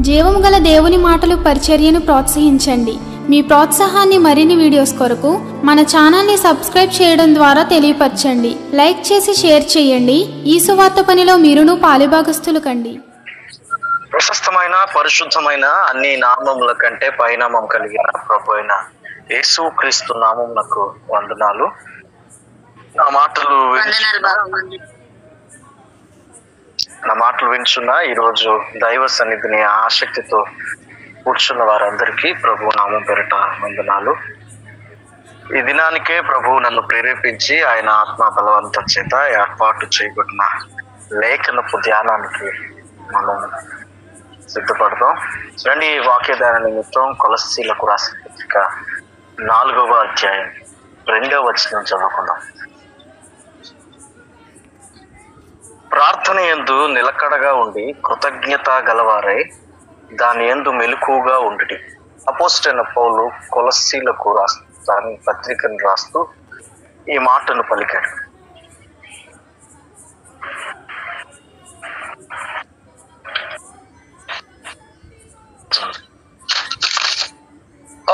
జీవము గల దేవుని మాటలు పరిచర్యను ప్రోత్సహించండి. మీ ప్రోత్సాహాన్ని మరిన్ని వీడియోస్ కొరకు మన ఛానల్ని సబ్స్క్రైబ్ చేయడం ద్వారా తెలియపరచండి. లైక్ చేసి షేర్ చేయండి. ఈ సువార్త పనిలో మీరును పాలుభాగస్తులు కండి. ప్రశస్తమైన పరిశుద్ధమైన అన్ని నామముల కంటే పైనామం కలిగిన ప్రభు అయిన యేసు క్రీస్తు నామమునకు వందనాలు. నా మాటలు వింటున్న ఈరోజు దైవ సన్నిధిని ఆసక్తితో కూర్చున్న వారందరికీ ప్రభు నామం పేరిట వందనాలు. ఈ దినానికే ప్రభు నన్ను ప్రేరేపించి ఆయన ఆత్మ బలవంతం చేత ఏర్పాటు చేయబడిన లేఖనపు ధ్యానానికి మనం సిద్ధపడతాం. రండి, ఈ వాక్యదాన నిమిత్తం కొలస్సీలకు రాసిన పత్రిక 4వ అధ్యాయం 2వ వచనం చదువుకుందాం. ప్రార్థన యందు నిలకడగా ఉండి కృతజ్ఞత గలవారై దాని యందు మెలకువగా ఉండుడి. అపోస్తలుడైన పౌలు కొలస్సీలకు రాస్తాను పత్రికను రాస్తూ ఈ మాటను పలికాడు.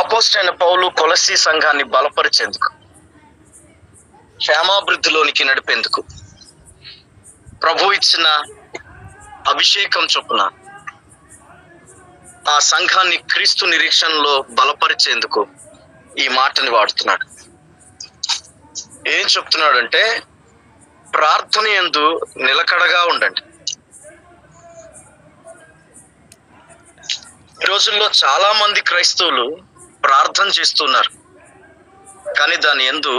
అపోస్తలుడైన పౌలు కొలస్సీ సంఘాన్ని బలపరిచేందుకు, క్షేమాభివృద్ధిలోనికి నడిపేందుకు, ప్రభు ఇచ్చిన అభిషేకం చొప్పున ఆ సంఘాన్ని క్రీస్తు నిరీక్షణలో బలపరిచేందుకు ఈ మాటని వాడుతున్నాడు. ఏం చెప్తున్నాడంటే, ప్రార్థన యందు నిలకడగా ఉండండి. ఈ రోజుల్లో చాలా మంది క్రైస్తవులు ప్రార్థన చేస్తున్నారు, కానీ దాని యందు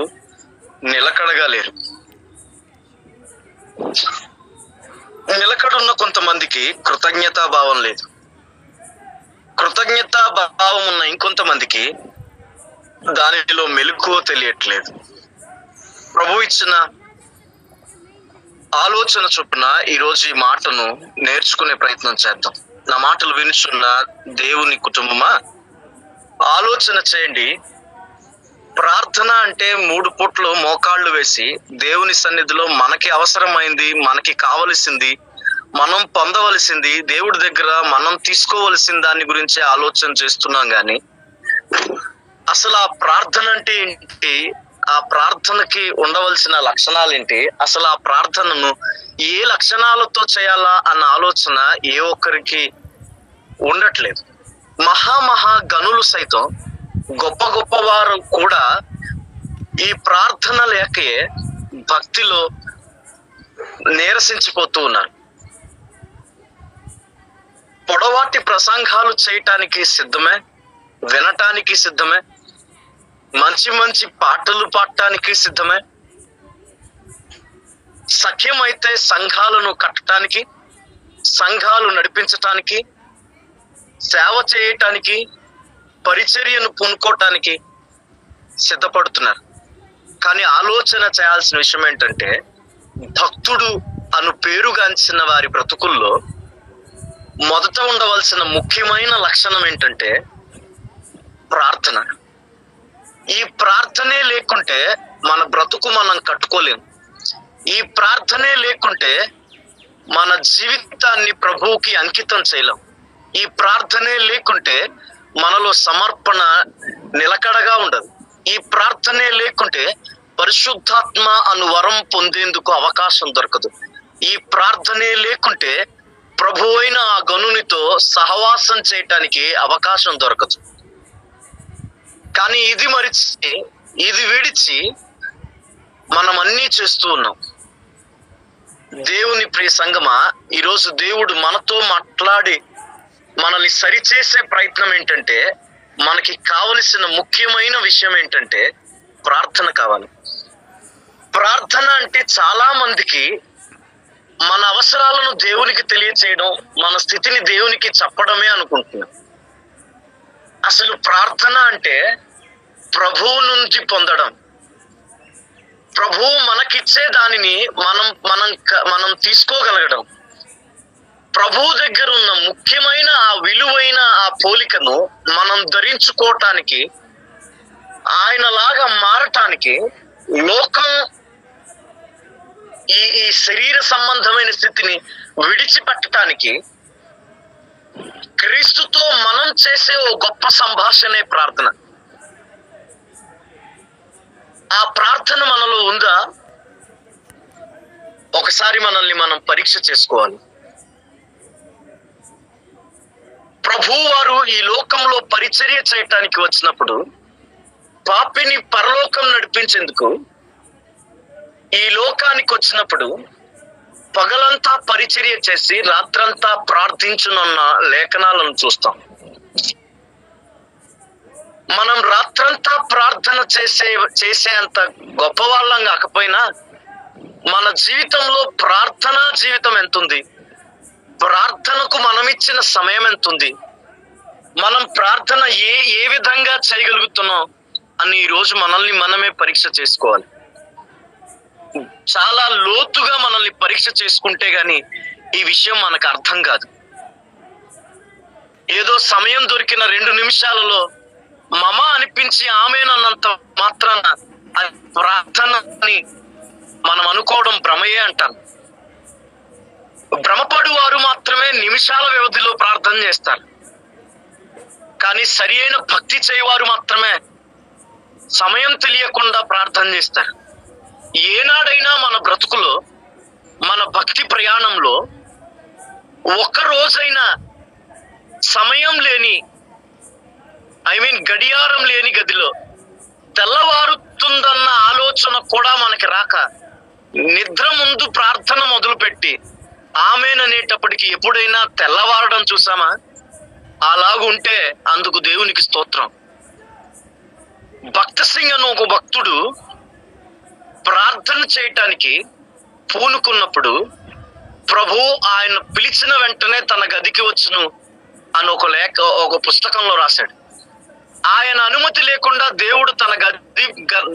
నిలకడగా లేరు. నిలకడున్న కొంతమందికి కృతజ్ఞతా భావం లేదు. కృతజ్ఞతా భావం ఉన్న ఇంకొంతమందికి దానిలో మెలకువ తెలియట్లేదు. ప్రభు ఇచ్చిన ఆలోచన చొప్పున ఈరోజు ఈ మాటను నేర్చుకునే ప్రయత్నం చేద్దాం. నా మాటలు వినుచున్న దేవుని కుటుంబమా, ఆలోచన చేయండి. ప్రార్థన అంటే 3 పూట్లు మోకాళ్ళు వేసి దేవుని సన్నిధిలో మనకి అవసరమైంది, మనకి కావలసింది, మనం పొందవలసింది, దేవుడి దగ్గర మనం తీసుకోవలసిన దాని గురించి ఆలోచన చేస్తున్నాం. కానీ అసలు ఆ ప్రార్థన అంటే ఏంటి, ఆ ప్రార్థనకి ఉండవలసిన లక్షణాలు ఏంటి, అసలు ఆ ప్రార్థనను ఏ లక్షణాలతో చేయాలా అన్న ఆలోచన ఏ ఒక్కరికి ఉండట్లేదు. మహా గనులు సైతం, గొప్ప గొప్ప వారు కూడా ఈ ప్రార్థన లేకే భక్తిలో నీరసించిపోతూ ఉన్నారు. పొడవాటి ప్రసంగాలు చేయటానికి సిద్ధమే, వినటానికి సిద్ధమే, మంచి పాటలు పాడటానికి సిద్ధమే. సఖ్యమైతే సంఘాలను కట్టడానికి, సంఘాలు నడిపించటానికి, సేవ చేయటానికి, పరిచర్యను పూనుకోవటానికి సిద్ధపడుతున్నారు. కానీ ఆలోచన చేయాల్సిన విషయం ఏంటంటే, భక్తుడు అను పేరుగాంచిన వారి బ్రతుకుల్లో మొదట ఉండవలసిన ముఖ్యమైన లక్షణం ఏంటంటే ప్రార్థన. ఈ ప్రార్థనే లేకుంటే మన బ్రతుకు మనం కట్టుకోలేము. ఈ ప్రార్థనే లేకుంటే మన జీవితాన్ని ప్రభువుకి అంకితం చేయలేం. ఈ ప్రార్థనే లేకుంటే మనలో సమర్పణ నిలకడగా ఉండదు. ఈ ప్రార్థనే లేకుంటే పరిశుద్ధాత్మ అను వరం పొందేందుకు అవకాశం దొరకదు. ఈ ప్రార్థనే లేకుంటే ప్రభు అయిన ఆ గనునితో సహవాసం చేయటానికి అవకాశం దొరకదు. కానీ ఇది విడిచి మనం అన్నీ చేస్తూ ఉన్నాం. దేవుని ప్రియ సంగమా, ఈరోజు దేవుడు మనతో మాట్లాడి మనల్ని సరిచేసే ప్రయత్నం ఏంటంటే, మనకి కావలసిన ముఖ్యమైన విషయం ఏంటంటే ప్రార్థన కావాలి. ప్రార్థన అంటే చాలా మందికి మన అవసరాలను దేవునికి తెలియచేయడం, మన స్థితిని దేవునికి చెప్పడమే అనుకుంటున్నాం. అసలు ప్రార్థన అంటే ప్రభువు నుంచి పొందడం, ప్రభువు మనకిచ్చే దానిని మనం తీసుకోగలగడం, ప్రభువు దగ్గర ఉన్న ముఖ్యమైన ఆ విలువైన ఆ పోలికను మనం ధరించుకోవటానికి, ఆయనలాగా మారటానికి, లోకం ఈ శరీర సంబంధమైన స్థితిని విడిచిపెట్టడానికి క్రీస్తుతో మనం చేసే ఓ గొప్ప సంభాషణే ప్రార్థన. ఆ ప్రార్థన మనలో ఉందా? ఒకసారి మనల్ని మనం పరీక్ష చేసుకోవాలి. ప్రభువు వారు ఈ లోకంలో పరిచర్య చేయటానికి వచ్చినప్పుడు, పాపిని పరలోకం నడిపించేందుకు ఈ లోకానికి వచ్చినప్పుడు పగలంతా పరిచర్య చేసి రాత్రంతా ప్రార్థించునున్న లేఖనాలను చూస్తాం. మనం రాత్రంతా ప్రార్థన చేసేంత గొప్పవాళ్ళం కాకపోయినా మన జీవితంలో ప్రార్థనా జీవితం ఎంతుంది, ప్రార్థనకు మనం ఇచ్చిన సమయం ఎంతుంది, మనం ప్రార్థన ఏ విధంగా చేయగలుగుతున్నాం అని ఈరోజు మనల్ని మనమే పరీక్ష చేసుకోవాలి. చాలా లోతుగా మనల్ని పరీక్ష చేసుకుంటే గాని ఈ విషయం మనకు అర్థం కాదు. ఏదో సమయం దొరికిన 2 నిమిషాలలో మమ అనిపించి ఆమెనన్నంత మాత్రాన ప్రార్థనని మనం అనుకోవడం భ్రమయే అంటాను. భ్రమపడు వారు మాత్రమే నిమిషాల వ్యవధిలో ప్రార్థన చేస్తారు, కానీ సరి అయిన భక్తి చేయవారు మాత్రమే సమయం తెలియకుండా ప్రార్థన చేస్తారు. ఏనాడైనా మన బ్రతుకులో, మన భక్తి ప్రయాణంలో ఒక్క రోజైనా సమయం లేని, గడియారం లేని గదిలో తెల్లవారుతుందన్న ఆలోచన కూడా మనకి రాక నిద్ర ముందు ప్రార్థన మొదలుపెట్టి ఆమెననేటప్పటికి ఎప్పుడైనా తెల్లవారడం చూసామా? అలాగుంటే అందుకు దేవునికి స్తోత్రం. భక్త సింగ్ అను ఒక భక్తుడు ప్రార్థన చేయటానికి పూనుకున్నప్పుడు ప్రభు ఆయన పిలిచిన వెంటనే తన గదికి వచ్చును అని ఒక పుస్తకంలో రాశాడు. ఆయన అనుమతి లేకుండా దేవుడు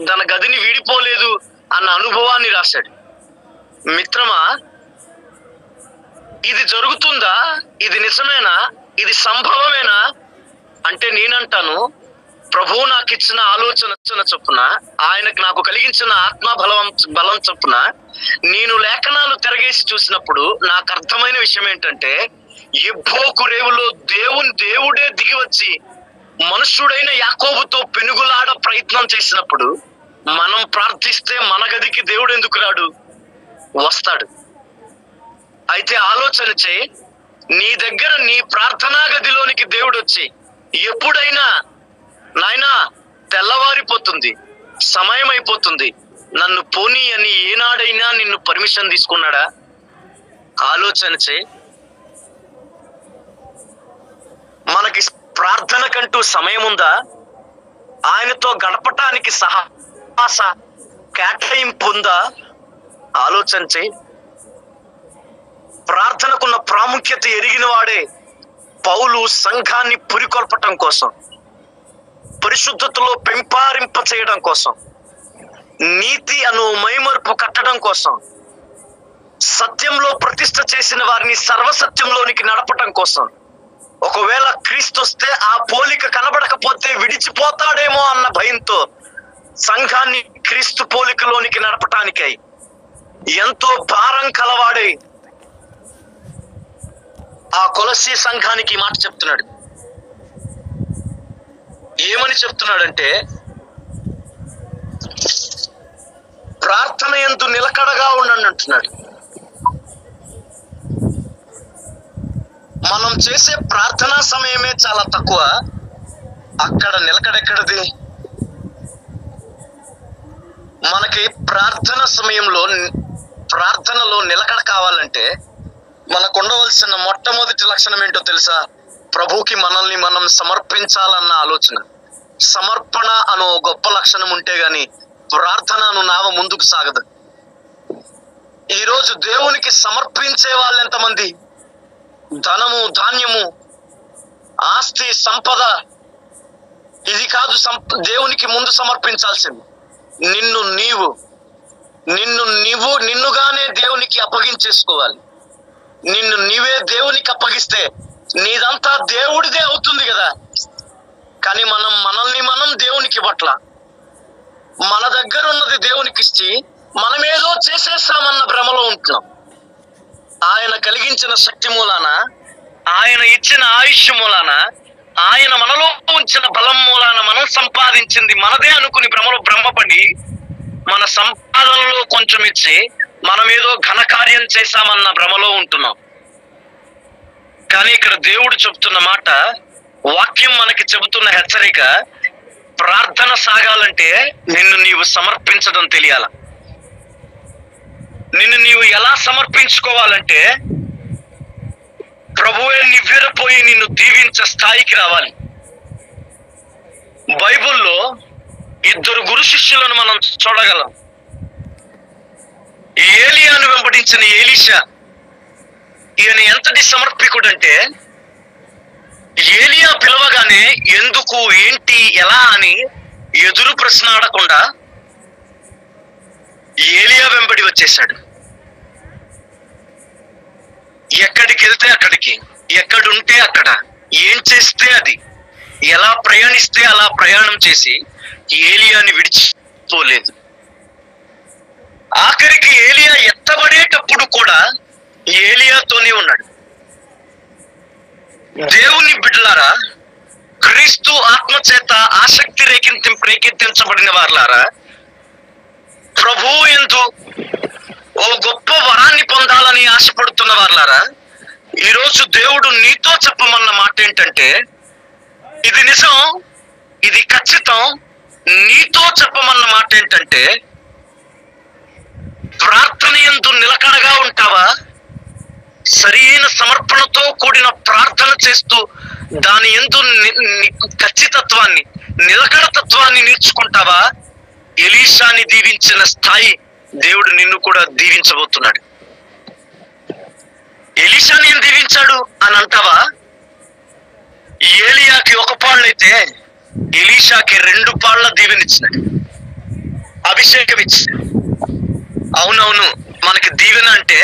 తన గదిని వీడిపోలేదు అన్న అనుభవాన్ని రాశాడు. మిత్రమా, ఇది జరుగుతుందా? ఇది నిజమేనా? ఇది సంభవమేనా అంటే నేనంటాను, ప్రభువు నాకు ఇచ్చిన ఆలోచన చొప్పున, ఆయనకు నాకు కలిగించిన ఆత్మ బలం చొప్పున నేను లేఖనాలు తిరగేసి చూసినప్పుడు నాకు అర్థమైన విషయం ఏంటంటే, యెబ్బోకు రేవులో దేవుడే దిగి వచ్చి మనుష్యుడైన యాకోబుతో పెనుగులాడ ప్రయత్నం చేసినప్పుడు మనం ప్రార్థిస్తే మన గదికి దేవుడు ఎందుకు రాడు? వస్తాడు. అయితే ఆలోచన చేయి, నీ దగ్గర నీ ప్రార్థనా గదిలోనికి దేవుడు వచ్చి ఎప్పుడైనా నాయనా తెల్లవారిపోతుంది, సమయం అయిపోతుంది, నన్ను పోనీ అని ఏనాడైనా నిన్ను పర్మిషన్ తీసుకున్నాడా? ఆలోచన చేయి. మనకి ప్రార్థన కంటూ సమయం ఉందా? ఆయనతో గడపటానికి సహవాస కేటాయింపు ఉందా? ఆలోచన చేయి. ప్రార్థనకున్న ప్రాముఖ్యత ఎరిగిన వాడే పౌలు సంఘాన్ని పురికొల్పటం కోసం, పరిశుద్ధతలో పెంపారింప చేయడం కోసం, నీతి అను మైమరుపు కట్టడం కోసం, సత్యంలో ప్రతిష్ఠ చేసిన వారిని సర్వసత్యంలోనికి నడపటం కోసం, ఒకవేళ క్రీస్తు వస్తే ఆ పోలిక కనబడకపోతే విడిచిపోతాడేమో అన్న భయంతో సంఘాన్ని క్రీస్తు పోలికలోనికి నడపటానికై ఎంతో భారం కలవాడై ఆ కొలస్సీ సంఘానికి మాట చెప్తున్నాడు. ఏమని చెప్తున్నాడంటే, ప్రార్థన యందు నిలకడగా ఉండండి అంటున్నాడు. మనం చేసే ప్రార్థనా సమయమే చాలా తక్కువ, అక్కడ నిలకడెక్కడిది? మనకి ప్రార్థన సమయంలో, ప్రార్థనలో నిలకడ కావాలంటే మనకు ఉండవలసిన మొట్టమొదటి లక్షణం ఏంటో తెలుసా? ప్రభువుకి మనల్ని మనం సమర్పించాలన్న ఆలోచన. సమర్పణ అను గొప్ప లక్షణం ఉంటే గాని ప్రార్థన అను నావ ముందుకు సాగదు. ఈరోజు దేవునికి సమర్పించే వాళ్ళు ఎంతమంది? ధనము, ధాన్యము, ఆస్తి, సంపద, ఇది కాదు దేవునికి ముందు సమర్పించాల్సింది. నిన్నుగానే దేవునికి అప్పగించేసుకోవాలి. నిన్ను నీవే దేవునికి అప్పగిస్తే నీదంతా దేవుడిదే అవుతుంది కదా. కానీ మనల్ని దేవునికి పట్ల, మన దగ్గర ఉన్నది దేవునికి ఇచ్చి మనమేదో చేసేస్తామన్న భ్రమలో ఉంటున్నాం. ఆయన కలిగించిన శక్తి మూలాన ఆయన ఇచ్చిన ఆయుష్ మూలాన, ఆయన మనలో ఉంచిన బలం మూలాన మనం సంపాదించింది మనదే అనుకుని భ్రమపడి మన సంపాదనలో కొంచెం ఇచ్చి మనం ఏదో ఘనకార్యం చేశామన్న భ్రమలో ఉంటున్నాం. కానీ ఇక్కడ దేవుడు చెబుతున్న మాట, వాక్యం మనకి చెబుతున్న హెచ్చరిక, ప్రార్థన సాగాలంటే నిన్ను నీవు సమర్పించడం తెలియాల. నిన్ను నీవు ఎలా సమర్పించుకోవాలంటే ప్రభువే నివ్వెరపోయి నిన్ను దీవించే స్థాయికి రావాలి. బైబిల్లో 2 గురు శిష్యులను మనం చూడగలం. ఏలియాను వెంబడించిన ఎలీషా, ఈయన ఎంతటి సమర్పికుడంటే ఏలియా పిలవగానే ఎందుకు, ఏంటి, ఎలా అని ఎదురు ప్రశ్న ఆడకుండా ఏలియా వెంబడి వచ్చేశాడు. ఎక్కడికి వెళ్తే అక్కడికి, ఎక్కడుంటే అక్కడ, ఏం చేస్తే అది, ఎలా ప్రయాణిస్తే అలా ప్రయాణం చేసి ఏలియాని విడిచిపోలేదు. ఆఖరికి ఏలియా ఎత్తబడేటప్పుడు కూడా ఏలియాతోనే ఉన్నాడు. దేవుని బిడ్డలారా, క్రీస్తు ఆత్మచేత ఆసక్తి రేకెత్తించబడిన వారులారా, ప్రభువు యందు ఓ గొప్ప వరాన్ని పొందాలని ఆశపడుతున్న వారులారా, ఈరోజు దేవుడు నీతో చెప్పమన్న మాట ఏంటంటే, ఇది నిజం, ఇది ఖచ్చితం. నీతో చెప్పమన్న మాట ఏంటంటే, ప్రార్థన యందు నిలకడగా ఉంటావా? సరైన సమర్పణతో కూడిన ప్రార్థన చేస్తూ దాని యందు ఖచ్చితత్వాన్ని, నిలకడతత్వాన్ని నేర్చుకుంటావా? ఎలీషాని దీవించిన స్థాయి దేవుడు నిన్ను కూడా దీవించబోతున్నాడు. ఎలీషాని ఏం దీవించాడు అని అంటావా? ఏలియాకి 1 పాళ్ళైతే ఎలీషాకి 2 పాళ్ళ దీవెనిచ్చినాడు, అభిషేకం ఇచ్చినాడు. అవునవును, మనకి దీవెన అంటే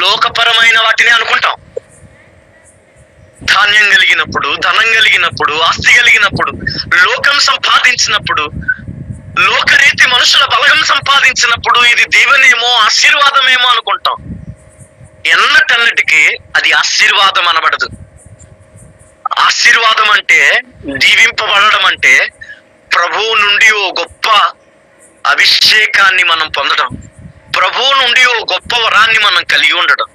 లోకపరమైన వాటిని అనుకుంటాం. ధాన్యం కలిగినప్పుడు, ధనం కలిగినప్పుడు, ఆస్తి కలిగినప్పుడు, లోకం సంపాదించినప్పుడు, లోకరీతి మనుషుల బలగం సంపాదించినప్పుడు ఇది దీవెనేమో, ఆశీర్వాదమేమో అనుకుంటాం. ఎన్నటన్నిటికీ అది ఆశీర్వాదం అనబడదు. ఆశీర్వాదం అంటే, దీవింపబడడం అంటే ప్రభువు నుండి ఓ గొప్ప అభిషేకాన్ని మనం పొందడం, ప్రభువు నుండి ఓ గొప్ప వరాన్ని మనం కలిగి ఉండడం.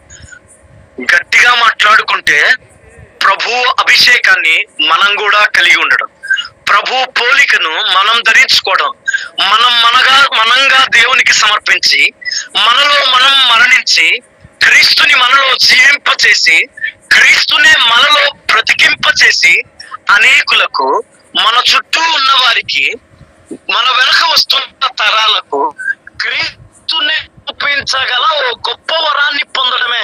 గట్టిగా మాట్లాడుకుంటే ప్రభువు అభిషేకాన్ని మనం కూడా కలిగి ఉండడం, ప్రభు పోలికను మనం ధరించుకోవడం, మనంగా దేవునికి సమర్పించి, మనలో మనం మరణించి, క్రీస్తుని మనలో జీవింపచేసి, క్రీస్తునే మనలో బ్రతికింపచేసి, అనేకులకు, మన చుట్టూ ఉన్న వారికి, మన వెనక వస్తున్న తరాలకు క్రీస్తునే చూపించగల ఓ గొప్ప వరాన్ని పొందడమే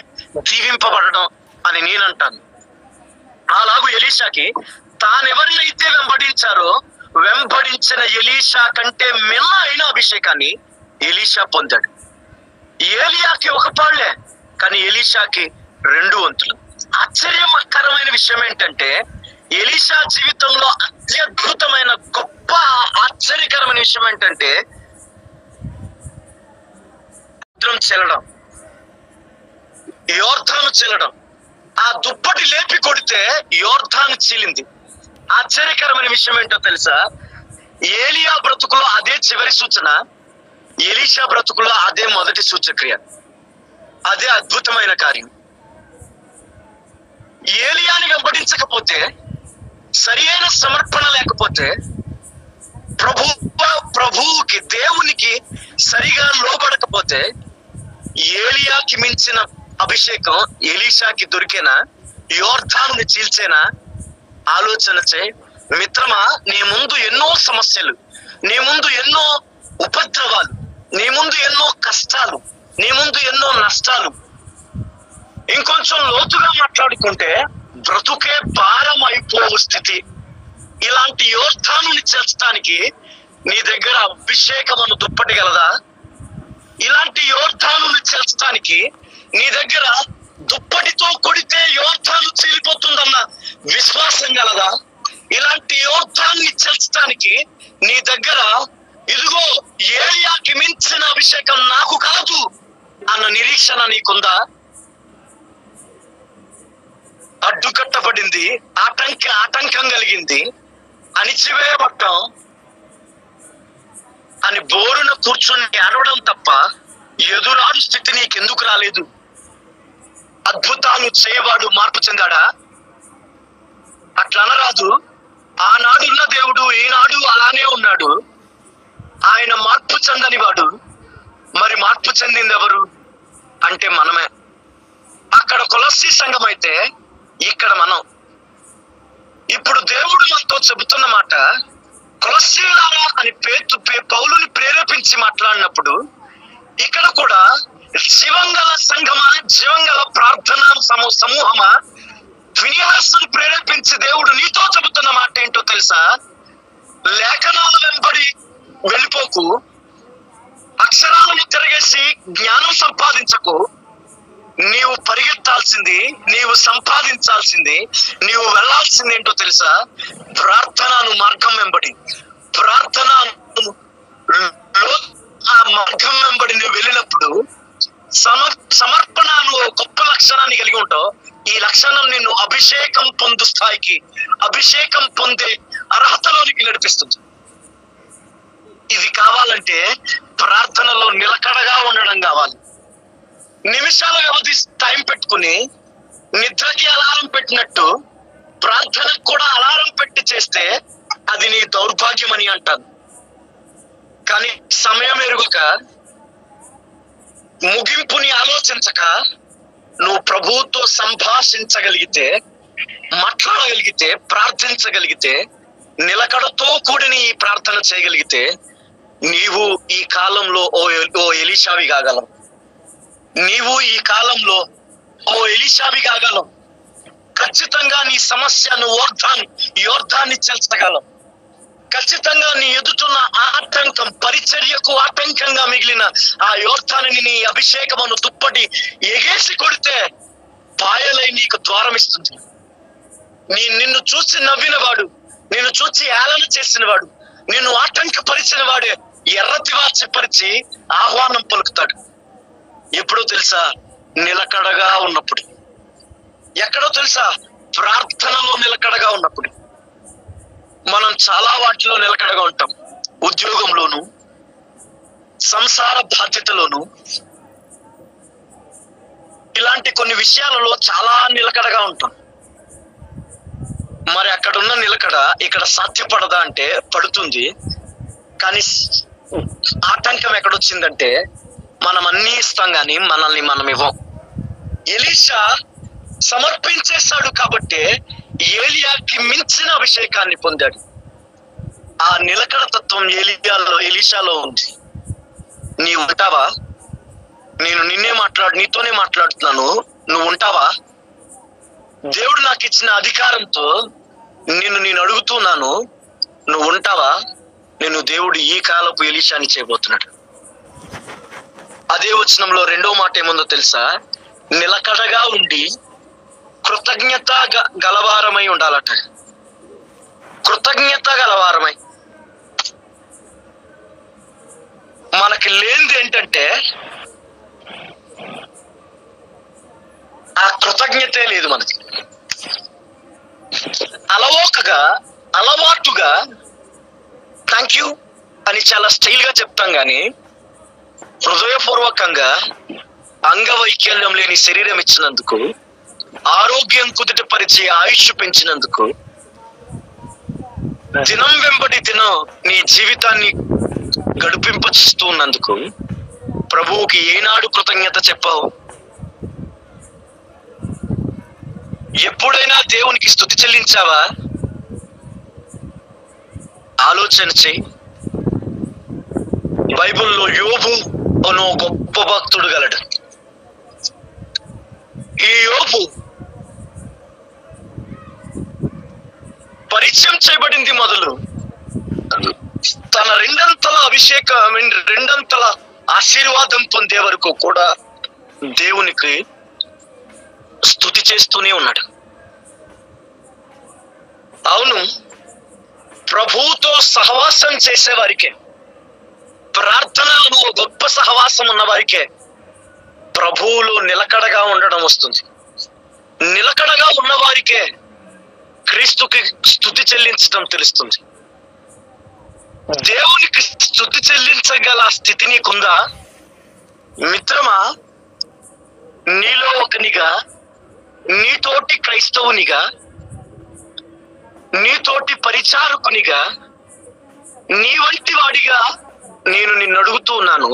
దీవింపబడడం అని నేనంటాను. అలాగూ ఎలీషాకి తానెవరినైతే వెంబడించారో వెంబడించిన ఎలీషా కంటే మిన్న అయిన అభిషేకాన్ని ఎలీషా పొందాడు. ఏలియాకి 1 పాళ్ళే, కానీ ఎలీషాకి 2 వంతులు. ఆశ్చర్యకరమైన విషయం ఏంటంటే, ఎలీషా జీవితంలో అత్యద్భుతమైన గొప్ప ఆశ్చర్యకరమైన విషయం ఏంటంటే, చెల్లడం, యోర్ధాను చెల్లడం. ఆ దుప్పటి లేపి కొడితే యోర్ధాను చీలింది. ఆశ్చర్యకరమైన విషయం ఏంటో తెలుసా? ఏలియా బ్రతుకులో అదే చివరి సూచన, ఎలీషా బ్రతుకులో అదే మొదటి సూచక్రియ. అదే అద్భుతమైన కార్యం. ఏలియాని వెంబడించకపోతే, సరి అయిన సమర్పణ లేకపోతే, ప్రభువుకి, దేవునికి సరిగా లోబడకపోతే, ఏలియాకి మించిన అభిషేకం ఎలీషాకి దొరికేనా? యోర్ధానుని చీల్చేనా? ఆలోచన చేయి మిత్రమా. నీ ముందు ఎన్నో సమస్యలు, నీ ముందు ఎన్నో ఉపద్రవాలు, నీ ముందు ఎన్నో కష్టాలు, నీ ముందు ఎన్నో నష్టాలు. ఇంకొంచెం లోతుగా మాట్లాడుకుంటే బ్రతుకే భారం అయిపోవు స్థితి. ఇలాంటి యోర్ధానుని చేర్చడానికి నీ దగ్గర అభిషేకమును దుప్పటి గలదా? ఇలాంటి యోర్ధానుని చేర్చడానికి నీ దగ్గర దుప్పటితో కొడితే యోర్ధాను చీలిపోతుందన్న విశ్వాసం గలదా? ఇలాంటి యోర్ధాన్ని చేర్చడానికి నీ దగ్గర ఇదిగో ఏలియాకి మించిన అభిషేకం నాకు కాదు అన్న నిరీక్షణ నీకుందా? అడ్డుకట్టబడింది, ఆటంకం కలిగింది, అణిచివేయబడ్డం అని బోరున కూర్చొని ఏడవడం తప్ప ఎదురాడు స్థితి నీకెందుకు రాలేదు? అద్భుతాలు చేయవాడు మార్పు చెందాడా? అట్లా అనరాదు. ఆనాడున్న దేవుడు ఈనాడు అలానే ఉన్నాడు. ఆయన మార్పు చెందని వాడు. మరి మార్పు చెందింది ఎవరు అంటే మనమే. అక్కడ కొలస్సీ సంఘం అయితే ఇక్కడ మనం. ఇప్పుడు దేవుడు మనతో చెబుతున్న మాట, కొలస్సీలారా అని పౌలుని ప్రేరేపించి మాట్లాడినప్పుడు ఇక్కడ కూడా జీవంగల సంఘమా, జీవంగల ప్రార్థన సమూహమా, ఫినిహాసును ప్రేరేపించి దేవుడు నీతో చెబుతున్న మాట ఏంటో తెలుసా? లేఖనాల వెంబడి వెళ్ళిపోకు, అక్షరాలను తిరగేసి జ్ఞానం సంపాదించకు. నీవు పరిగెత్తాల్సింది, నీవు సంపాదించాల్సింది, నీవు వెళ్లాల్సింది ఏంటో తెలుసా? ప్రార్థనను మార్గం వెంబడి, ప్రార్థన ఆ మార్గం వెంబడి నువ్వు వెళ్ళినప్పుడు సమర్పణను గొప్ప లక్షణాన్ని కలిగి ఉంటావు. ఈ లక్షణం నిన్ను అభిషేకం పొందు స్థాయికి, అభిషేకం పొందే అర్హతలోనికి నడిపిస్తుంది. ఇది కావాలంటే ప్రార్థనలో నిలకడగా ఉండడం కావాలి. నిమిషాల వ్యవధి టైం పెట్టుకుని నిద్రకి అలారం పెట్టినట్టు ప్రార్థనకు కూడా అలారం పెట్టి చేస్తే అది నీ దౌర్భాగ్యం అని అంటాను. కానీ సమయం ఎరుగక, ముగింపుని ఆలోచించక నువ్వు ప్రభువుతో సంభాషించగలిగితే, మాట్లాడగలిగితే, ప్రార్థించగలిగితే, నిలకడతో కూడిన ఈ ప్రార్థన చేయగలిగితే నీవు ఈ కాలంలో ఓ ఎలీషావి కాగలవు. నీవు ఈ కాలంలో ఓ ఎలీషావి కాగలవు. ఖచ్చితంగా నీ సమస్యను యోర్ధాన్ని చెల్చగలవు. ఖచ్చితంగా నీ ఎదుటున్న ఆటంకం, పరిచర్యకు ఆటంకంగా మిగిలిన ఆ యోర్ధాన్ని నీ అభిషేకమును దుప్పటి ఎగేసి కొడితే పాయలై నీకు ద్వారం ఇస్తుంది. నిన్ను చూసి నవ్వినవాడు, నిన్ను చూసి ఏలన చేసిన వాడు, నిన్ను ఆటంకపరిచిన వాడే ఎర్రతివాచి పరిచి ఆహ్వానం పలుకుతాడు. ఎప్పుడో తెలుసా? నిలకడగా ఉన్నప్పుడు. ఎక్కడో తెలుసా? ప్రార్థనలో నిలకడగా ఉన్నప్పుడు. మనం చాలా వాటిలో నిలకడగా ఉంటాం. ఉద్యోగంలోను, సంసార బాధ్యతలోను, ఇలాంటి కొన్ని విషయాలలో చాలా నిలకడగా ఉంటాం. మరి అక్కడున్న నిలకడ ఇక్కడ సాధ్యపడదా అంటే పడుతుంది. కానీ ఆటంకం ఎక్కడొచ్చిందంటే మనం అన్ని ఇస్తాం కానీ మనల్ని మనం ఇవ్వం. ఎలీషా సమర్పించేశాడు కాబట్టి ఏలియాకి మించిన అభిషేకాన్ని పొందాడు. ఆ నిలకడ తత్వం ఎలీషాలో ఉంది. నీవు ఉంటావా? నేను నీతోనే మాట్లాడుతున్నాను, నువ్వు ఉంటావా? దేవుడు నాకు ఇచ్చిన అధికారంతో నేను అడుగుతున్నాను, నువ్వు ఉంటావా? దేవుడు ఈ కాలపు ఎలీషాని చేయబోతున్నాడు. అదే వచనంలో రెండో మాట ఏముందో తెలుసా? నిలకడగా ఉండి కృతజ్ఞత గలవారమై ఉండాలట. కృతజ్ఞత గలవారమై. మనకి లేనిది ఏంటంటే ఆ కృతజ్ఞతే లేదు మనకి. అలవాటుగా థ్యాంక్ యూ అని చాలా స్టైల్ గా చెప్తాం కానీ హృదయపూర్వకంగా అంగవైకల్యం లేని శరీరం ఇచ్చినందుకు, ఆరోగ్యం కుదుటపరిచి ఆయుష్ పెంచినందుకు, దినం వెంబడి దినం నీ జీవితాన్ని గడిపింపచేస్తూ ఉన్నందుకు ప్రభువుకి ఏనాడు కృతజ్ఞత చెప్పావు? ఎప్పుడైనా దేవునికి స్తుతి చెల్లించావా? ఆలోచన చెయ్యి. బైబిల్లో యోబు అను గొప్ప భక్తుడు గలడు. ఈ యోబు పరిచయం చేయబడింది మొదలు తన రెండంతల అభిషేకం, రెండంతల ఆశీర్వాదం పొందే వరకు కూడా దేవునికి స్తుతి చేస్తూనే ఉన్నాడు. అవును, ప్రభువుతో సహవాసం చేసే వారికే, ప్రార్థనలో గొప్ప సహవాసం ఉన్న వారికే ప్రభువులో నిలకడగా ఉండడం వస్తుంది. నిలకడగా ఉన్నవారికే క్రీస్తుకి స్తుతి చెల్లించడం తెలుస్తుంది. దేవునికి స్తుతి చెల్లించగల స్థితి నీకుందా? మిత్రమా, నీలో ఒకనిగా, నీతోటి క్రైస్తవునిగా, నీతోటి పరిచారకునిగా, నీ వంటి వాడిగా నేను నిన్ను అడుగుతూ ఉన్నాను.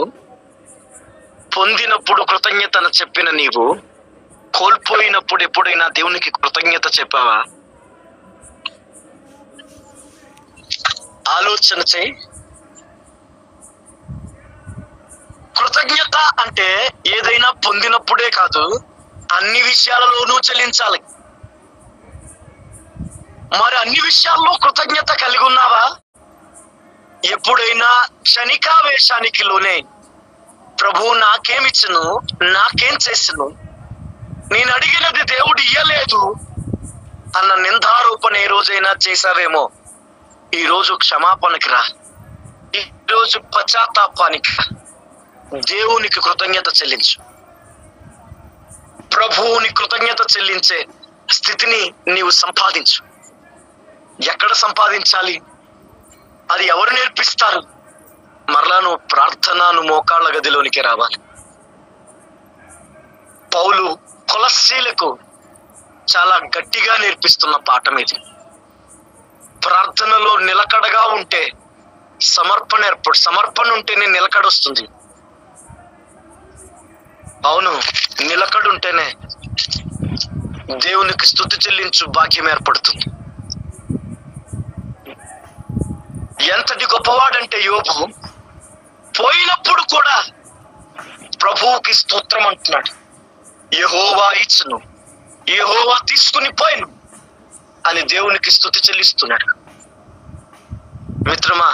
పొందినప్పుడు కృతజ్ఞతను చెప్పిన నీవు కోల్పోయినప్పుడు ఎప్పుడైనా దేవునికి కృతజ్ఞత చెప్పావా? ఆలోచన చేయి. కృతజ్ఞత అంటే ఏదైనా పొందినప్పుడే కాదు, అన్ని విషయాలలోనూ చెల్లించాలి. మరి అన్ని విషయాల్లో కృతజ్ఞత కలిగి ఉన్నావా? ఎప్పుడైనా క్షణికావేశానికి లోనే ప్రభు నాకేమిచ్చును, నాకేం చేస్తును, నేను అడిగినది దేవుడు ఇయ్యలేదు అన్న నిందారోపణ ఏ రోజైనా చేశావేమో, ఈరోజు క్షమాపణకి రా. ఈరోజు పశ్చాత్తాపానికి రా. దేవునికి కృతజ్ఞత చెల్లించు. ప్రభువుని కృతజ్ఞత చెల్లించే స్థితిని నీవు సంపాదించు. ఎక్కడ సంపాదించాలి? అది ఎవరు నేర్పిస్తారు? మరలా నువ్వు ప్రార్థనను మోకాళ్ళ గదిలోనికి రావాలి. పౌలు కొలస్సీలకు చాలా గట్టిగా నేర్పిస్తున్న పాఠం ఇది. ప్రార్థనలో నిలకడగా ఉంటే సమర్పణ ఉంటేనే నిలకడ వస్తుంది. అవును, నిలకడుంటేనే దేవునికి స్తుతి చెల్లించు భాగ్యం ఏర్పడుతుంది. ఎంతటి గొప్పవాడంటే యోబు పోయినప్పుడు కూడా ప్రభువుకి స్తోత్రం అంటున్నాడు. యెహోవా ఇచ్చును, యెహోవా తీసుకుని పోయిను అని దేవునికి స్తుతి చెల్లిస్తున్నాడు. మిత్రమా,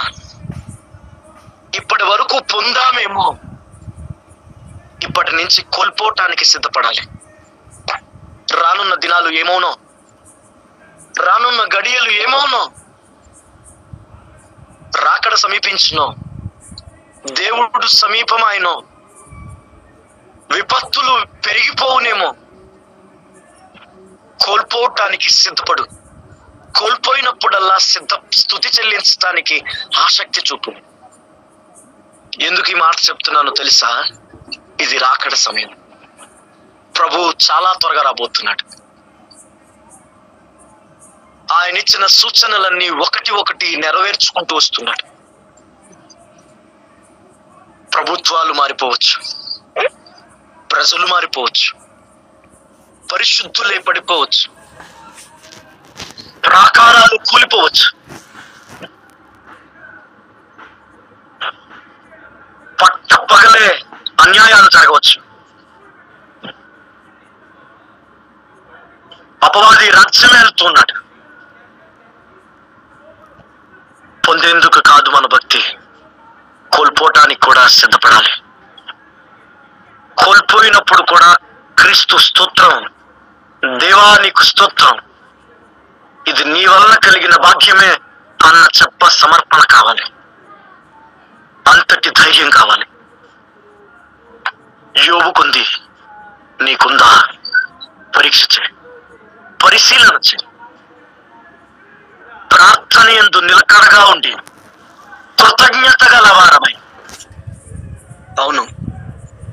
ఇప్పటి వరకు పొందామేమో, ఇప్పటి నుంచి కోల్పోవటానికి సిద్ధపడాలి. రానున్న దినాలు ఏమోనో, రానున్న గడియలు ఏమోనో, రాకడ సమీపించునో, దేవుడు సమీపమాయనో, విపత్తులు పెరిగిపోవునేమో. కోల్పోవటానికి సిద్ధపడు. కోల్పోయినప్పుడల్లా స్తుతి చెల్లించడానికి ఆసక్తి చూపు. ఎందుకు ఈ మాట చెప్తున్నానో తెలుసా? ఇది రాకడ సమయం. ప్రభువు చాలా త్వరగా రాబోతున్నాడు. ఆయన ఇచ్చిన సూచనలన్నీ ఒకటి నెరవేర్చుకుంటూ వస్తున్నాడు. ప్రభుత్వాలు మారిపోవచ్చు, ప్రజలు మారిపోవచ్చు, పరిశుద్ధులే పడిపోవచ్చు, ప్రాకారాలు కూలిపోవచ్చు, పట్టపగలే అన్యాయాలు జరగవచ్చు, అపవాది రాజ్యం వెళ్తున్నాడు. పొందేందుకు కాదు మన భక్తి, కోల్పోవటానికి కూడా సిద్ధపడాలి. కోల్పోయినప్పుడు కూడా క్రీస్తు స్తోత్రం, దేవా నీకు స్తోత్రం, ఇది నీ వలన కలిగిన భాగ్యమే అన్న చెప్ప సమర్పణ కావాలి. అంతటి ధైర్యం కావాలి. యోబుకుంది, నీకుందా? పరీక్ష చేయి, పరిశీలన చేయి. ప్రార్థన యందు నిలకడగా ఉండి కృతజ్ఞత గలవారమై. అవును,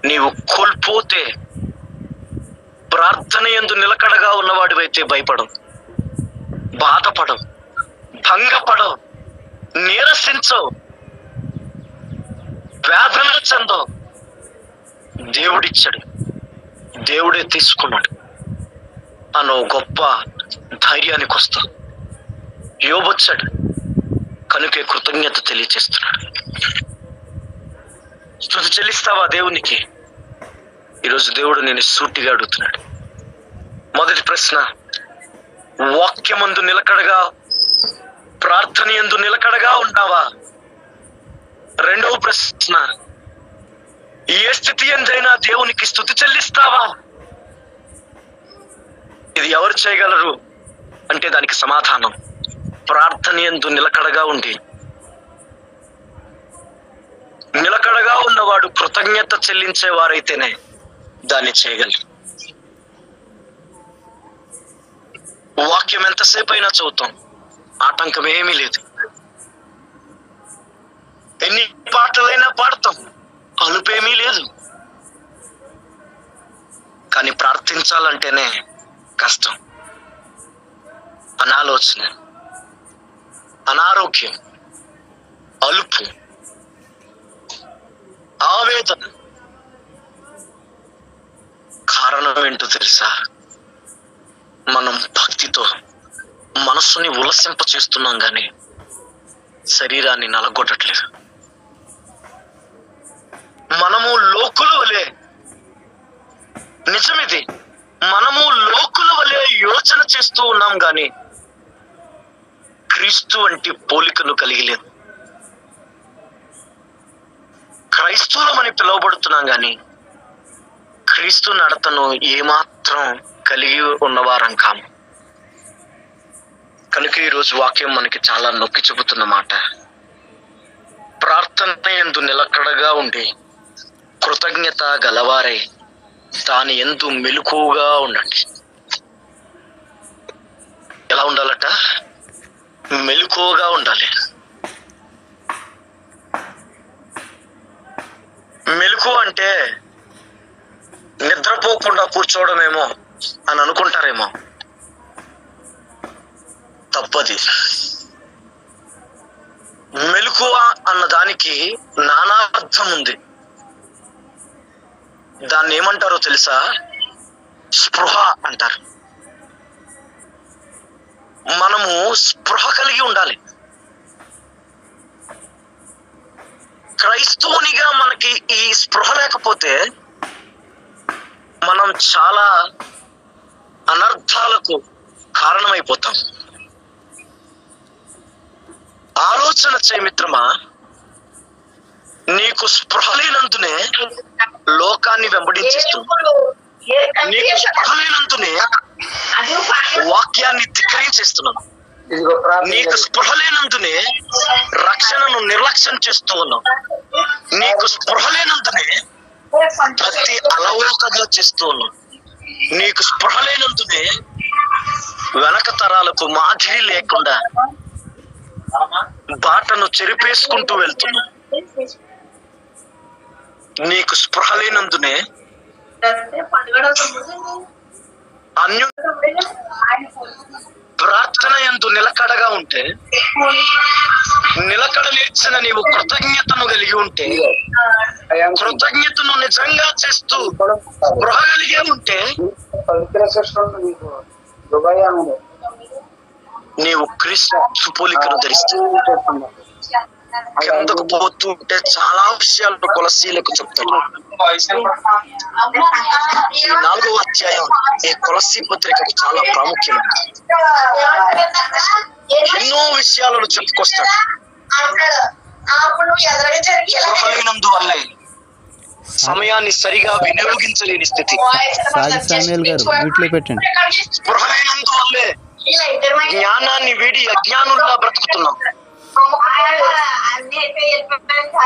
నీవు కోల్పోతే ప్రార్థన యందు నిలకడగా ఉన్నవాడివైతే భయపడవు, బాధపడవు, భంగపడవు, నీరసించవు, వేదన చెందవు. దేవుడిచ్చాడు, దేవుడే తీసుకున్నాడు అన్న గొప్ప ధైర్యానికి వస్తాం. యోబొచ్చాడు కనుకే కృతజ్ఞత తెలియచేస్తున్నాడు. స్తుతి చెల్లిస్తావా దేవునికి? ఈరోజు దేవుడు నేను సూటిగా అడుగుతున్నాడు. మొదటి ప్రశ్న, వాక్యమందు నిలకడగా, ప్రార్థన యందు నిలకడగా ఉంటావా? రెండవ ప్రశ్న, ఏ స్థితి ఎందైనా దేవునికి స్తుతి చెల్లిస్తావా? ఇది ఎవరు చేయగలరు అంటే దానికి సమాధానం, ప్రార్థన యందు నిలకడగా ఉండి. నిలకడగా ఉన్నవాడు కృతజ్ఞత చెల్లించేవారైతేనే దాన్ని చేయగలరు. వాక్యం ఎంతసేపు అయినా చదువుతాం, ఆటంకం ఏమీ లేదు. ఎన్ని పాటలైనా పాడతాం, అలుపేమీ లేదు. కానీ ప్రార్థించాలంటేనే కష్టం. అనాలోచన, అనారోగ్యం, అలుపు, ఆవేదన. కారణం ఏంటో తెలుసా? మనం భక్తితో మనస్సుని ఉల్లసింప చేస్తున్నాం కానీ శరీరాన్ని నలగొట్టట్లేదు. మనము లోకుల వలె, నిజమిది, మనము లోకుల వలె యోచన చేస్తూ ఉన్నాం కానీ క్రీస్తు వంటి పోలికను కలిగి లేదు. క్రైస్తవులమని పిలువబడుతున్నాం కానీ క్రీస్తు నడతను ఏమాత్రం కలిగి ఉన్నవారం కాము. కనుక ఈరోజు వాక్యం మనకి చాలా నొక్కి చెబుతున్న మాట, ప్రార్థన యందు నిలకడగా ఉండి కృతజ్ఞత గలవారై దాని యందు మెలకువగా ఉండండి. ఎలా ఉండాలట? మెలకువగా ఉండాలి. మెలకువ అంటే నిద్రపోకుండా కూర్చోవడమేమో అని అనుకుంటారేమో, తప్పది. మెలకువ అన్న దానికి నానా అర్థం ఉంది. దాన్ని ఏమంటారో తెలుసా? స్పృహ అంటారు. మనము స్పృహ కలిగి ఉండాలి. క్రైస్తవునిగా మనకి ఈ స్పృహ లేకపోతే మనం చాలా అనర్థాలకు కారణమైపోతాం. ఆలోచన చేయి మిత్రమా, నీకు స్పృహ లేనందునే లోకాన్ని వెంబడించేస్తున్నావు. నీకు స్పృహ లేనందునే వాక్యాన్ని ధిక్కరించేస్తున్నావు. నీకు స్పృహ లేనందునే రక్షణను నిర్లక్ష్యం చేస్తూ ఉన్నావు. నీకు స్పృహ లేనందునే భక్తి అలవోకగా చేస్తూ ఉన్నావు. నీకు స్పృహ లేనందునే వెనక తరాలకు మాదిరి లేకుండా బాటను చెరిపేసుకుంటూ వెళ్తున్నావు. నీకు స్పృహ లేనందునే ప్రార్థన యందు నిలకడగా ఉంటే, నిలకడ నేర్చిన నీవు కృతజ్ఞతను కలిగి ఉంటే, కృతజ్ఞతను నిజంగా చేస్తూ స్పృహ కలిగే ఉంటే నీవు క్రీస్తు పోలికను ధరిస్తావు. కిందకు పోతుంటే చాలా విషయాలు కొలసీలకు చెప్తాడు. ఈ 4వ అధ్యాయం ఈ కొలసీ పత్రికకు చాలా ప్రాముఖ్యమైనది. ఎన్నో విషయాలను చెప్పుకొస్తాడు. స్పృహలేనందువల్లే సమయాన్ని సరిగా వినియోగించలేని స్థితి. స్పృహలేనందువల్లే జ్ఞానాన్ని వీడి అజ్ఞానుల్లా బ్రతుకుతున్నాం.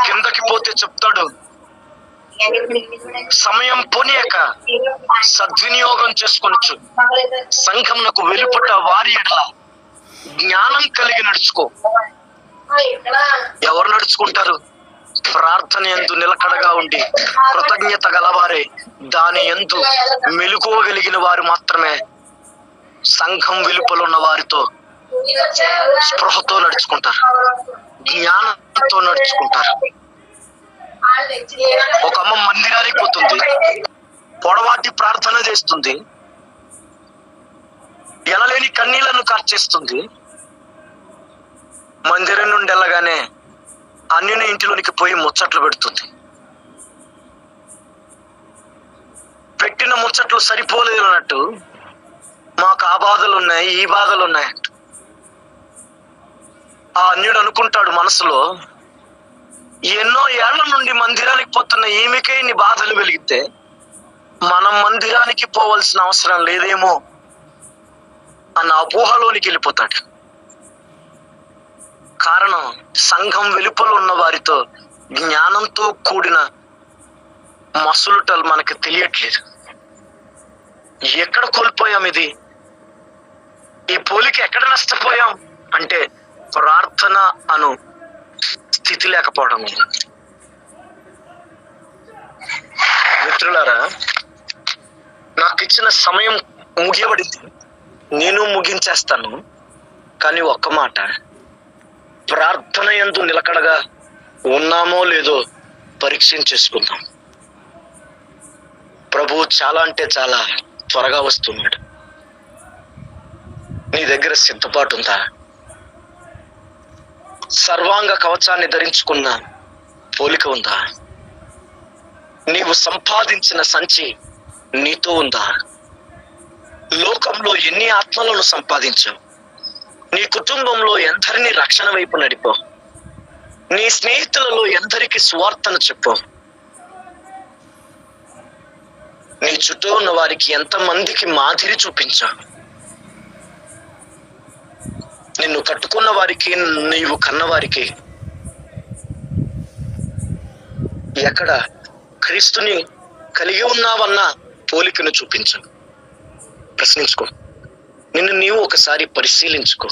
కిందకి పోతే చెప్తాడు, సమయం పోనీయక సద్వినియోగం చేసుకొనొచ్చు. సంఘంనకు వెలుపట వారి ఎడల జ్ఞానం కలిగి నడుచుకో. ఎవరు నడుచుకుంటారు? ప్రార్థన యందు నిలకడగా ఉండి కృతజ్ఞత గలవారే దాని యందు మెలకువగలిగిన వారు మాత్రమే సంఘం వెలుపలున్న వారితో స్పృహతో నడుచుకుంటారు, జ్ఞానంతో నడుచుకుంటారు. ఒక అమ్మ మందిరానికి పోతుంది, పొడవాటి ప్రార్థన చేస్తుంది, ఎనలేని కన్నీళ్లను కార్చేస్తుంది. మందిరం నుండి వెళ్ళగానే అన్యుని ఇంటిలోనికి పోయి ముచ్చట్లు పెడుతుంది. పెట్టిన ముచ్చట్లు సరిపోలేదు అన్నట్టు మాకు ఆ బాధలు ఉన్నాయి, ఈ బాధలు ఉన్నాయి. ఆ అన్యుడు అనుకుంటాడు మనసులో, ఎన్నో ఏళ్ల నుండి మందిరానికి పోతున్న ఈమెకే ఇన్ని బాధలు వెలిగితే మనం మందిరానికి పోవలసిన అవసరం లేదేమో అన్న అపోహలోనికి వెళ్ళిపోతాడు. కారణం, సంఘం వెలుపల ఉన్న వారితో జ్ఞానంతో కూడిన మసులుటలు మనకు తెలియట్లేదు. ఎక్కడ కోల్పోయాం ఇది? ఈ పోలిక ఎక్కడ నష్టపోయాం అంటే ప్రార్థన అను స్థితి లేకపోవడం. మిత్రులారా, నాకు ఇచ్చిన సమయం ముగియబడింది, నేను ముగించేస్తాను. కానీ ఒక్క మాట, ప్రార్థన యందు నిలకడగా ఉన్నామో లేదో పరీక్షించేసుకుందాం. ప్రభువు చాలా అంటే చాలా త్వరగా వస్తున్నాడు. నీ దగ్గర సిద్ధపాటు ఉందా? సర్వాంగ కవచాన్ని ధరించుకున్న పోలిక ఉందా? నీవు సంపాదించిన సంచి నీతో ఉందా? లోకంలో ఎన్ని ఆత్మలను సంపాదించావు? నీ కుటుంబంలో ఎందరిని రక్షణ వైపు నడిపావు? నీ స్నేహితులలో ఎందరికి స్వార్థను చెప్పావు? నీ చుట్టూ ఉన్న వారికి ఎంతమందికి మాదిరి చూపించావు? నిన్ను కట్టుకున్న వారికి, నీవు కన్నవారికి ఎక్కడ క్రీస్తుని కలిగి ఉన్నావన్న పోలికను చూపించు. ప్రశ్నించుకో, నిన్ను నీవు ఒకసారి పరిశీలించుకో,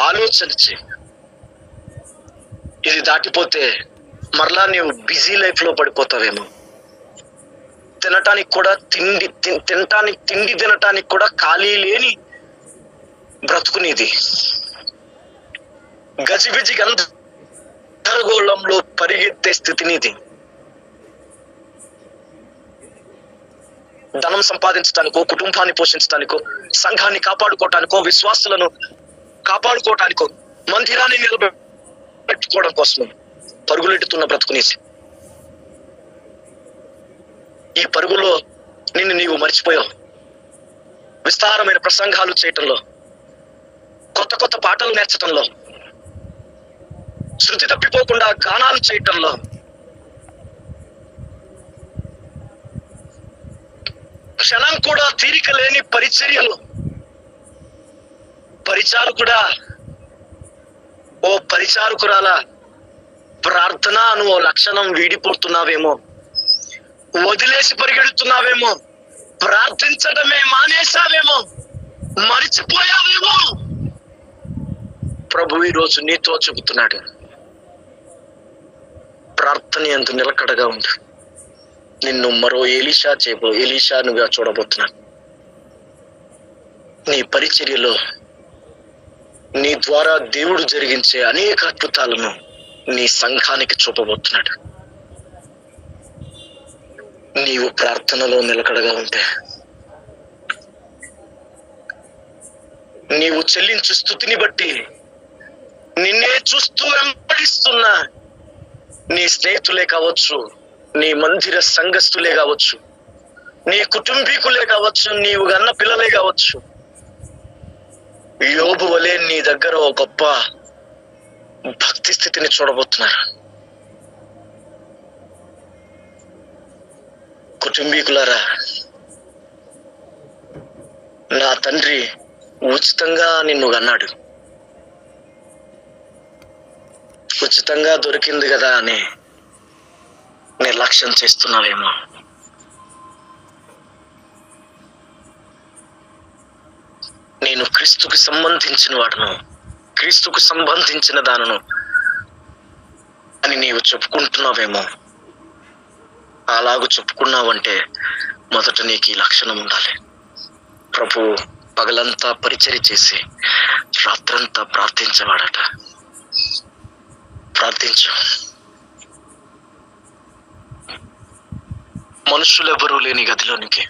ఆలోచన చేయి. ఇది దాటిపోతే మరలా నీవు బిజీ లైఫ్ లో పడిపోతావేమో. తినటానికి కూడా తిండి తినటానికి కూడా ఖాళీ లేని బ్రతుకునిది. గజిబిజి గందరగోళంలో పరిగెత్తే స్థితినిది. ధనం సంపాదించడానికో, కుటుంబాన్ని పోషించడానికో, సంఘాన్ని కాపాడుకోవటానికో, విశ్వాసులను కాపాడుకోవటానికో, మందిరాన్ని నిలబెట్టుకోవడం కోసం పరుగులెట్టుతున్న బ్రతుకునేసి. ఈ పరుగులో నిన్ను నీవు మర్చిపోయావు. విస్తారమైన ప్రసంగాలు చేయటంలో, కొత్త కొత్త పాటలు నేర్చటంలో, శృతి తప్పిపోకుండా గానాలు చేయటంలో, క్షణం కూడా తీరిక లేని పరిచర్యలు. పరిచారకుడా, ఓ పరిచారకురాల, ప్రార్థన అను ఓ లక్షణం వీడిపోతున్నావేమో, వదిలేసి పరిగెడుతున్నావేమో, ప్రార్థించడమే మానేశావేమో, మరిచిపోయావేమో. ప్రభు ఈ రోజు నీతో చెబుతున్నాడు, ప్రార్థన యందు నిలకడగా ఉండు. నిన్ను మరో ఎలీషానుగా చూడబోతున్నాను. నీ పరిచర్యలో నీ ద్వారా దేవుడు జరిగించే అనేక అద్భుతాలను నీ సంఘానికి చూపబోతున్నాడు. నీవు ప్రార్థనలో నిలకడగా ఉంటే, నీవు చెల్లించు స్థుతిని బట్టి నిన్నే చూస్తూ వెంబడిస్తున్న నీ స్నేహితులే కావచ్చు, నీ మందిర సంఘస్థులే కావచ్చు, నీ కుటుంబీకులే కావచ్చు, నీవు కన్న పిల్లలే కావచ్చు, యోబు వలె నీ దగ్గర ఒక గొప్ప భక్తి స్థితిని చూడబోతున్నారు. కుటుంబీకులారా, నా తండ్రి ఉచితంగా నిన్ను కన్నాడు, ఉచితంగా దొరికింది కదా అని నిర్లక్ష్యం చేస్తున్నావేమో. నేను క్రీస్తుకు సంబంధించిన వాడును, క్రీస్తుకు సంబంధించిన దానను అని నీవు చెప్పుకుంటున్నావేమో. అలాగూ చెప్పుకున్నావంటే మొదట నీకు ఈ లక్షణం ఉండాలి. ప్రభు పగలంతా పరిచర్య చేసి రాత్రంతా ప్రార్థించేవాడట. ప్రార్థించు. మనుషులెవరూ లేని గదిలోనికి,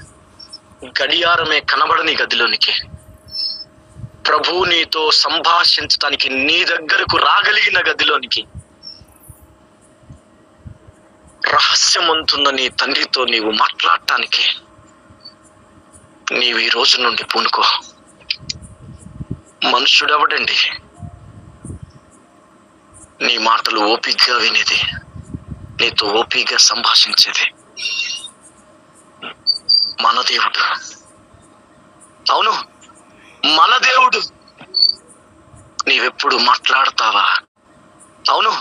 గడియారమే కనబడని గదిలోనికి, ప్రభు నీతో సంభాషించటానికి నీ దగ్గరకు రాగలిగిన గదిలోనికి, రహస్యమంతున్న నీ తండ్రితో నీవు మాట్లాడటానికి నీవు ఈ రోజు నుండి పూనుకో. మనుషుడెవడండి నీ మాటలు ఓపికగా వినేది, నీతో ఓపికగా సంభాషించేది? మన దేవుడు. అవును, మన దేవుడు. నీవెప్పుడు మాట్లాడతావా? అవును,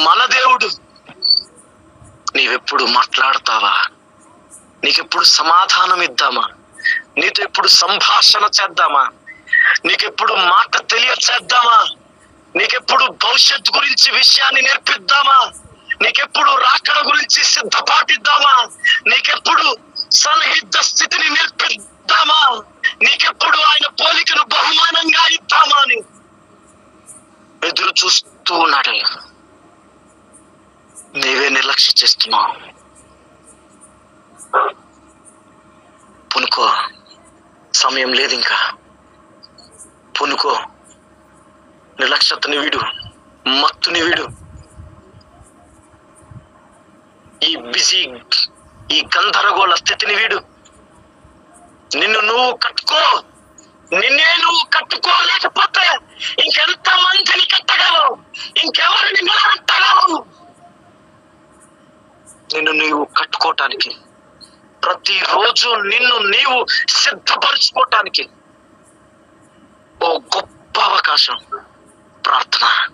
మన దేవుడు. నీవెప్పుడు మాట్లాడతావా? నీకెప్పుడు సమాధానం ఇద్దామా? నీతో ఎప్పుడు సంభాషణ చేద్దామా? నీకెప్పుడు మాట తెలియచేద్దామా? నీకెప్పుడు భవిష్యత్తు గురించి విషయాన్ని నేర్పిద్దామా? నీకెప్పుడు రాకడ గురించి సిద్ధపాటిద్దామా? నీకెప్పుడు సన్నిహిత స్థితిని నేర్పిద్దామా? నీకెప్పుడు ఆయన పోలికను బహుమానంగా ఇద్దామా అని ఎదురు చూస్తూ ఉన్నాడు. నీవే నిర్లక్ష్యం చేస్తున్నావు. పునుకో, సమయం లేదు ఇంకా. పునుకో, నిర్లక్ష్యతని వీడు, మత్తుని వీడు. ఈ బిజీ, ఈ గందరగోళ స్థితిని వీడు. నిన్ను నువ్వు కట్టుకో. నిన్నే నువ్వు కట్టుకోలేకపోతే ఇంకెంత మందిని కట్టగలవు? ఇంకెవరిని నిలబెట్టగలవు? నిన్ను నీవు కట్టుకోవటానికి, ప్రతిరోజు నిన్ను నీవు సిద్ధపరచుకోవటానికి ఓ గొప్ప అవకాశం ప్రార్థన.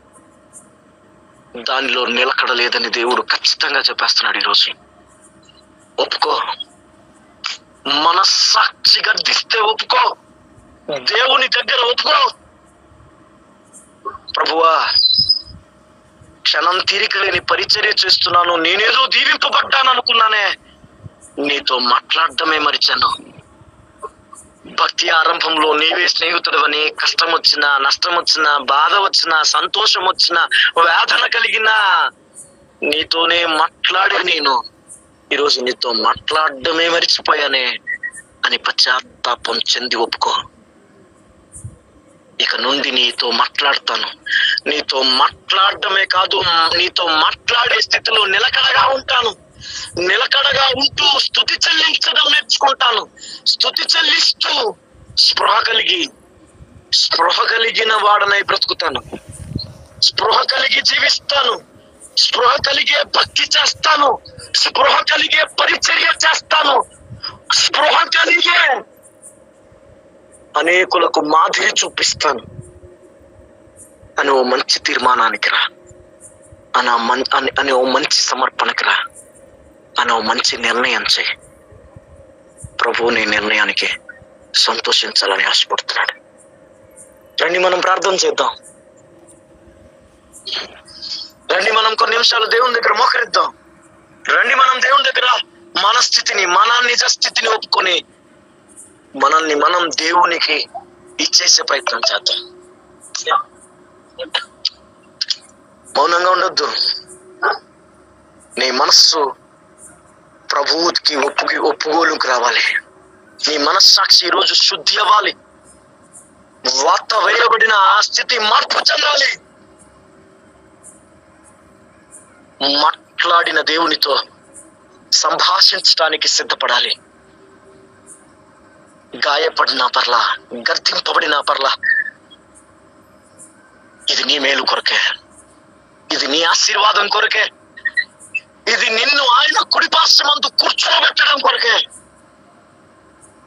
దానిలో నిలకడ లేదని దేవుడు ఖచ్చితంగా చెప్పేస్తున్నాడు ఈరోజు. ఒప్పుకో. మనస్సాక్షి గర్దిస్తే ఒప్పుకో. దేవుని దగ్గర ఒప్పుకో. ప్రభువా, క్షణం తీరిక లేని పరిచర్య చేస్తున్నాను, నేనేదో దీవింపబడ్డాను అనుకున్నానే, నీతో మాట్లాడడమే మరిచాను. భక్తి ఆరంభంలో నీవే స్నేహితుడవని, కష్టం వచ్చినా, నష్టం వచ్చినా, బాధ వచ్చినా, సంతోషం వచ్చినా, వేదన కలిగినా నీతోనే మాట్లాడి నేను ఈరోజు నీతో మాట్లాడడమే మరిచిపోయానే అని పశ్చాత్తాపం చెంది ఒప్పుకో. ఇక నుండి నీతో మాట్లాడతాను. నీతో మాట్లాడటమే కాదు, నీతో మాట్లాడే స్థితిలో నిలకడగా ఉంటాను. నిలకడగా ఉంటూ స్తుతి చెల్లించడం నేర్చుకుంటాను. స్తుతి చెల్లిస్తూ స్పృహ కలిగిన వాడనై బ్రతుకుతాను. స్పృహ కలిగి జీవిస్తాను. స్పృహ కలిగే భక్తి చేస్తాను. స్పృహ కలిగే పరిచర్య చేస్తాను. స్పృహ కలిగే అనేకులకు మాదిరి చూపిస్తాను అని ఓ మంచి తీర్మానానికి రా. అని ఓ మంచి సమర్పణకి రా. అని ఓ మంచి నిర్ణయం చేయి. ప్రభువు నీ నిర్ణయానికి సంతోషించాలని ఆశపడుతున్నాడు. రండి మనం ప్రార్థన చేద్దాం. రండి మనం కొన్ని నిమిషాలు దేవుని దగ్గర మోకరిద్దాం. రండి మనం దేవుని దగ్గర మన స్థితిని, మన నిజ స్థితిని ఒప్పుకొని మనల్ని మనం దేవునికి ఇచ్చేసే ప్రయత్నం చేద్దాం. మౌనంగా ఉండొద్దు. నీ మనస్సు ప్రభువుకి ఒప్పుకోలుకు రావాలి. నీ మనస్సాక్షి ఈరోజు శుద్ధి అవ్వాలి. వాత వేయబడిన ఆ స్థితి మార్పు చెందాలి. మాట్లాడిన దేవునితో సంభాషించడానికి సిద్ధపడాలి. గాయపడిన పర్లా, గర్తింపబడిన పర్లా, ఇది నీ మేలు కొరకే, ఇది నీ ఆశీర్వాదం కొరకే, ఇది నిన్ను ఆయన కుడిపార్శ్వమందు కూర్చోబెట్టడం కొరకే.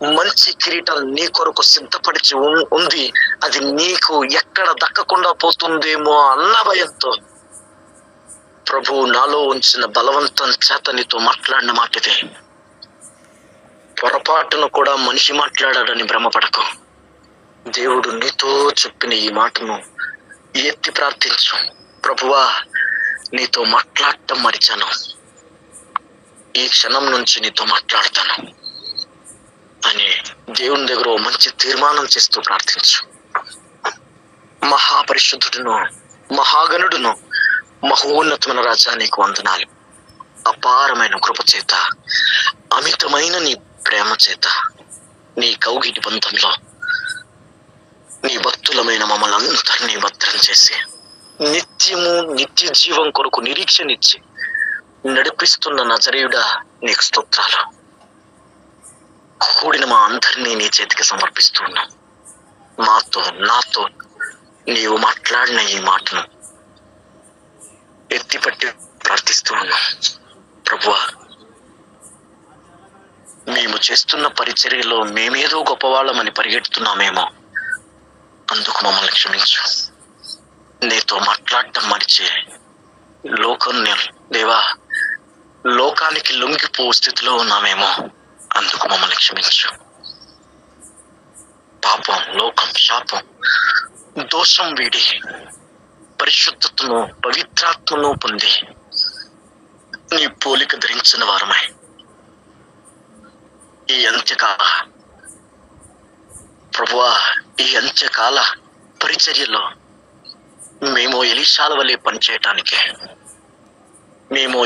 మంచి కిరీటం నీ కొరకు సిద్ధపడిచి ఉంది. అది నీకు ఎక్కడ దక్కకుండా పోతుందేమో అన్న భయంతో ప్రభువు నాలో ఉంచిన బలవంతం చేత నీతో మాట్లాడిన మాట ఇదే. పొరపాటును కూడా మనిషి మాట్లాడాడని భ్రమపడకు. దేవుడు నీతో చెప్పిన ఈ మాటను ఎత్తి ప్రార్థించు. ప్రభువా, నీతో మాట్లాడటం మరిచాను, ఈ క్షణం నుంచి నీతో మాట్లాడతాను అని దేవుని దగ్గర మంచి తీర్మానం చేస్తూ ప్రార్థించు. మహాపరిశుద్ధుడును, మహాగణుడును, మహోన్నతమైన రాజా, నీకు వందనాలు. అపారమైన కృప చేత, అమితమైన నీ ప్రేమ చేత, నీ కౌగిటి బంధంలో నీ భక్తులమైన మమ్మల్ని అందరినీ భద్రం చేసి నిత్యము నిత్య జీవం కొరకు నిరీక్షనిచ్చి నడిపిస్తున్న నజరేయుడా, నీకు స్తోత్రాలు. కూడిన మా అందరినీ నీ చేతికి సమర్పిస్తున్నాం. నాతో నీవు మాట్లాడిన ఈ మాటను ఎత్తిపట్టి ప్రార్థిస్తూ ఉన్నాం. ప్రభువా, మేము చేస్తున్న పరిచర్యలో మేమేదో గొప్పవాళ్ళమని పరిగెడుతున్నామేమో, అందుకు మమ్మల్ని క్షమించు. నీతో మాట్లాడటం మరిచే లోకానికి లొంగిపో స్థితిలో ఉన్నామేమో, అందుకు మమ్మల్ని క్షమించు. పాప పాపం, లోకం, శాపం, దోషం వీడి పరిశుద్ధతను, పవిత్రాత్మను పొంది నీ పోలిక ధరించిన వారమై ఈ అంత్యకాల ప్రభువా, ఈ అంత్యకాల పరిచర్యలో మేము ఎలీషాల వలె పనిచేయటానికి మేము